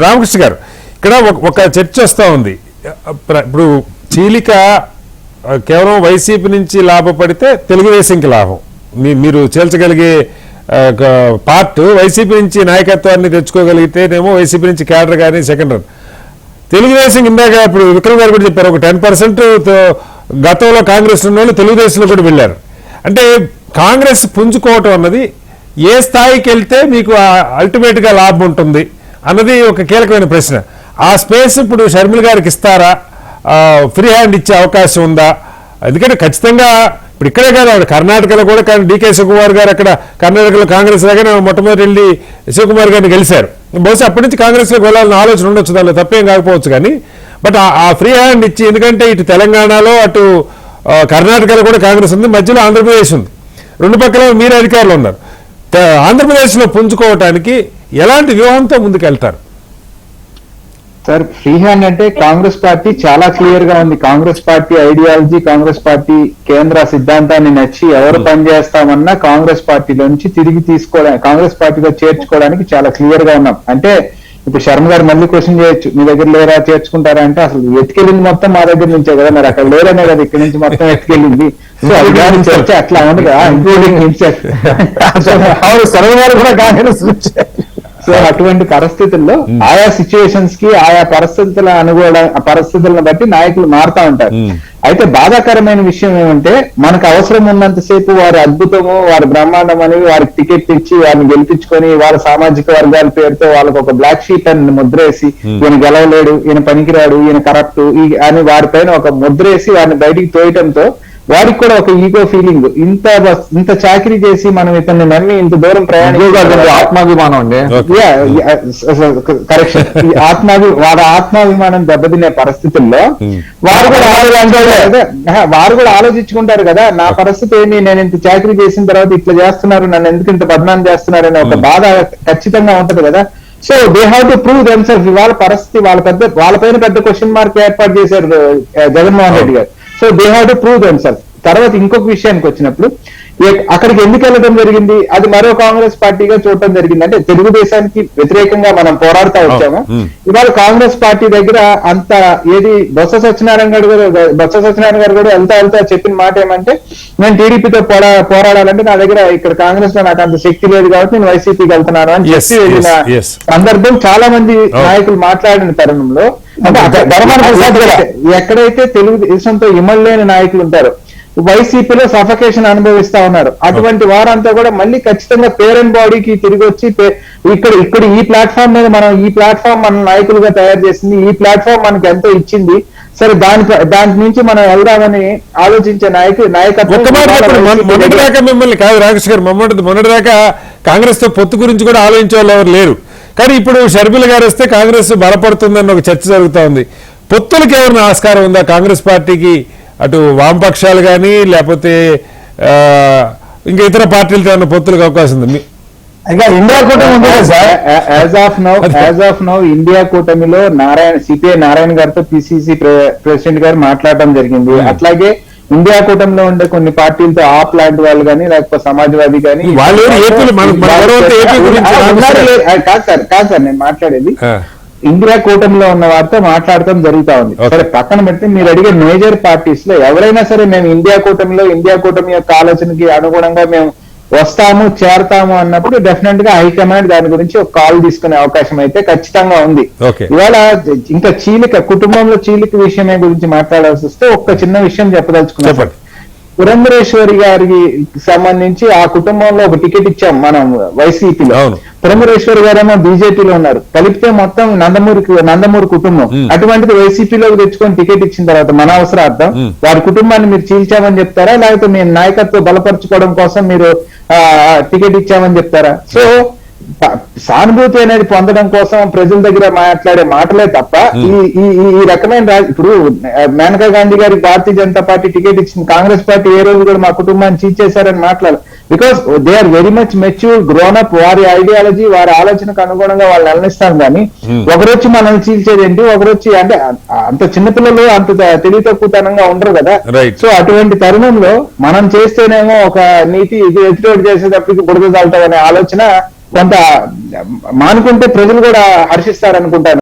రామకృష్ణ గారు, ఇక్కడ ఒక చర్చ వస్తూ ఉంది. ఇప్పుడు చీలిక కేవలం వైసీపీ నుంచి లాభపడితే తెలుగుదేశంకి లాభం, మీరు చేల్చగలిగే పార్ట్ వైసీపీ నుంచి నాయకత్వాన్ని తెచ్చుకోగలిగితేనేమో వైసీపీ నుంచి క్యాడర్ కానీ సెకండ్ రన్. తెలుగుదేశం ఇందాక ఇప్పుడు విక్రమ్ గారు కూడా చెప్పారు, ఒక 10% గతంలో కాంగ్రెస్ ఉన్న వాళ్ళు తెలుగుదేశంలో కూడా వెళ్ళారు. అంటే కాంగ్రెస్ పుంజుకోవటం అన్నది ఏ స్థాయికి వెళ్తే మీకు అల్టిమేట్గా లాభం ఉంటుంది అన్నది ఒక కీలకమైన ప్రశ్న. ఆ స్పేస్ ఇప్పుడు షర్మిల గారికి ఇస్తారా, ఫ్రీ హ్యాండ్ ఇచ్చే అవకాశం ఉందా? ఎందుకంటే ఖచ్చితంగా ఇప్పుడు ఇక్కడే కాదు, ఆవిడ కర్ణాటకలో కూడా కానీ డీకే శివకుమార్ గారు అక్కడ కర్ణాటకలో కాంగ్రెస్ లాగానే మొట్టమొదటి వెళ్ళి శివకుమార్ గారిని గెలిచారు. బహుశా అప్పటి నుంచి కాంగ్రెస్లోకి వెళ్ళాలని ఆలోచన ఉండొచ్చు, దానిలో తప్పేం కాకపోవచ్చు. కానీ బట్ ఆ ఫ్రీ హ్యాండ్ ఇచ్చి, ఎందుకంటే ఇటు తెలంగాణలో అటు కర్ణాటకలో కూడా కాంగ్రెస్ ఉంది, మధ్యలో ఆంధ్రప్రదేశ్ ఉంది, రెండు పక్కల మీరు అధికారులు ఉన్నారు. ఆంధ్రప్రదేశ్లో పుంజుకోవటానికి ఎలాంటి వ్యూహంతో ముందుకెళ్తారు సార్? ఫ్రీ హ్యాండ్ అంటే కాంగ్రెస్ పార్టీ చాలా క్లియర్ గా ఉంది. Congress party ideology, Congress party కేంద్ర సిద్ధాంతాన్ని నచ్చి ఎవరు పనిచేస్తామన్నా కాంగ్రెస్ పార్టీలోంచి తిరిగి తీసుకోవడానికి, కాంగ్రెస్ పార్టీలో చేర్చుకోవడానికి చాలా క్లియర్ గా ఉన్నాం. అంటే ఇప్పుడు శర్మ గారు మళ్ళీ క్వశ్చన్ చేయొచ్చు, మీ దగ్గర లేరా చేర్చుకుంటారా అంటే, అసలు ఎత్తుకెళ్ళింది మొత్తం మా దగ్గర నుంచే కదా, మరి అక్కడ లేరనే కదా ఇక్కడి నుంచి మొత్తం ఎత్తుకెళ్ళింది. సో అది కానీ చర్చ అట్లా ఉండదు, ఇంక్లూడింగ్ హిమ్సెల్ఫ్. శర్మ గారు కూడా కాంగ్రెస్ నుంచి. సో అటువంటి పరిస్థితుల్లో ఆయా సిచ్యువేషన్స్ కి, ఆయా పరిస్థితులను బట్టి నాయకులు మారుతా ఉంటారు. అయితే బాధాకరమైన విషయం ఏమంటే, మనకు అవసరం ఉన్నంతసేపు వారి అద్భుతము, వారి బ్రహ్మాండం అని వారికి టికెట్ ఇచ్చి వారిని గెలిపించుకొని వాళ్ళ సామాజిక వర్గాల పేరుతో వాళ్ళకి ఒక బ్లాక్ షీట్ అని ముద్రేసి, ఈయన గెలవలేడు, ఈయన పనికిరాడు, ఈయన కరప్ట్ అని వారిపైన ఒక ముద్రేసి వారిని బయటికి తోయటంతో వారికి కూడా ఒక ఈగో ఫీలింగ్, ఇంత చాకరీ చేసి మనం ఇతన్ని నమ్మి ఇంత దూరం ప్రయాణం, ఆత్మాభిమానం అండి, కరెక్షన్, వారి ఆత్మాభిమానం దెబ్బతినే పరిస్థితుల్లో వారు కూడా ఆలోచించుకుంటారు కదా, నా పరిస్థితి ఏమి, నేను ఇంత చాకరీ చేసిన తర్వాత ఇట్లా చేస్తున్నారు, నన్ను ఎందుకు ఇంత బదనాం చేస్తున్నారు అనే ఒక బాధ ఖచ్చితంగా ఉంటది కదా. So they have to prove themself. ఇవాళ పరిస్థితి వాళ్ళపైన పెద్ద క్వశ్చన్ మార్క్ ఏర్పాటు చేశారు జగన్మోహన్ రెడ్డి గారు. So they have to prove themself. తర్వాత ఇంకొక విషయానికి వచ్చినప్పుడు, అక్కడికి ఎందుకు వెళ్ళడం జరిగింది, అది మరో కాంగ్రెస్ పార్టీగా చూడటం జరిగింది. అంటే తెలుగుదేశానికి వ్యతిరేకంగా మనం పోరాడుతూ వచ్చాము. ఇవాళ కాంగ్రెస్ పార్టీ దగ్గర అంత ఏది, బొత్స సత్యనారాయణ గారు కూడా వెళ్తా చెప్పిన మాట ఏమంటే, నేను టీడీపీతో పోరాడాలంటే నా దగ్గర ఇక్కడ కాంగ్రెస్ లో నాకు అంత శక్తి లేదు కాబట్టి నేను వైసీపీకి వెళ్తున్నాను అని చెప్పి వెళ్ళిన సందర్భం చాలా మంది నాయకులు మాట్లాడిన తరుణంలో, ఎక్కడైతే తెలుగుదేశంతో ఇమడలేని నాయకులు ఉంటారో, వైసీపీలో సఫకేషన్ అనుభవిస్తా ఉన్నారు, అటువంటి వారంతా కూడా మళ్ళీ ఖచ్చితంగా పేరెంట్ బాడీకి తిరిగి వచ్చి, ఇక్కడ ఈ ప్లాట్ఫామ్ మీద ఈ ప్లాట్ఫామ్ మన నాయకులుగా తయారు చేసింది, ఈ ప్లాట్ఫామ్ మనకి ఎంతో ఇచ్చింది, సరే దాని నుంచి మనం వెళ్దామని ఆలోచించే నాయకత్వం. మిమ్మల్ని కాదు రాకేష్ గారు, మొన్నటిదాకా కాంగ్రెస్ తో పొత్తు గురించి కూడా ఆలోచించే వాళ్ళు ఎవరు లేరు. కానీ ఇప్పుడు షర్మిల గారు వస్తే కాంగ్రెస్ బలపడుతుందన్న ఒక చర్చ జరుగుతూ ఉంది. పొత్తులకి ఏమైనా ఆస్కారం ఉందా కాంగ్రెస్ పార్టీకి, అటు వామపక్షాలు కానీ లేకపోతే ఇంకా ఇతర పార్టీలతో ఏమైనా పొత్తులకు అవకాశం ఉంది? ఇండియా కూటమి యాజ్ ఆఫ్ నౌ ఇండియా కూటమిలో సిపిఐ నారాయణ గారితో పిసిసి ప్రెసిడెంట్ గారు మాట్లాడడం జరిగింది. అట్లాగే ఇండియా కూటమిలో ఉండే కొన్ని పార్టీలతో ఆప్ లాంటి వాళ్ళు కానీ, లేకపోతే సమాజ్వాదీ కానీ, కాదు సార్ నేను మాట్లాడేది ఇండియా కూటమిలో ఉన్న వారితో మాట్లాడటం జరుగుతా ఉంది. సరే పక్కన పెడితే, మీరు అడిగే మేజర్ పార్టీస్ లో ఎవరైనా సరే మేము ఇండియా కూటమి యొక్క ఆలోచనకి అనుగుణంగా మేము వస్తాము, చేరతాము అన్నప్పుడు డెఫినెట్ గా హైకమాండ్ దాని గురించి ఒక కాల్ తీసుకునే అవకాశం అయితే ఖచ్చితంగా ఉంది. ఇవాళ ఇంకా కుటుంబంలో చీలిక విషయమే గురించి మాట్లాడాల్సి వస్తే ఒక్క చిన్న విషయం చెప్పదలుచుకున్నాం. పురంధరేశ్వరి గారికి సంబంధించి ఆ కుటుంబంలో ఒక టికెట్ ఇచ్చాం మనం వైసీపీలో. పురంధరేశ్వరి గారేమో బీజేపీలో ఉన్నారు, కలిపితే మొత్తం నందమూరి కుటుంబం. అటువంటిది వైసీపీలోకి తెచ్చుకొని టికెట్ ఇచ్చిన తర్వాత మన అవసరార్థం వారి కుటుంబాన్ని మీరు చీల్చామని చెప్తారా, లేకపోతే మీ నాయకత్వం బలపరచుకోవడం కోసం మీరు టికెట్ ఇచ్చామని చెప్తారా? సో సానుభూతి అనేది పొందడం కోసం ప్రజల దగ్గర మాట్లాడే మాటలే తప్ప ఈ రకమైన ఇప్పుడు మేనకా గాంధీ గారికి భారతీయ జనతా పార్టీ టికెట్ ఇచ్చింది, కాంగ్రెస్ పార్టీ ఏ రోజు కూడా మా కుటుంబాన్ని చీల్చేశారని మాట్లాడారు. Because they are very much mature, grown up. వారి ఐడియాలజీ, వారి ఆలోచనకు అనుగుణంగా వాళ్ళు నిర్ణయిస్తాం. కానీ ఒకరొచ్చి మనల్ని చీల్చేది ఏంటి, ఒకరొచ్చి అంటే అంత చిన్నపిల్లలు అంత తెలివి తక్కువతనంగా ఉండరు కదా. సో అటువంటి తరుణంలో మనం చేస్తేనేమో ఒక నీతి, ఇది ఎదుటి చేసేటప్పటికి బుడద తాగుతామనే ఆలోచన కొంత మానుకుంటే ప్రజలు కూడా హర్షిస్తారు అనుకుంటాను.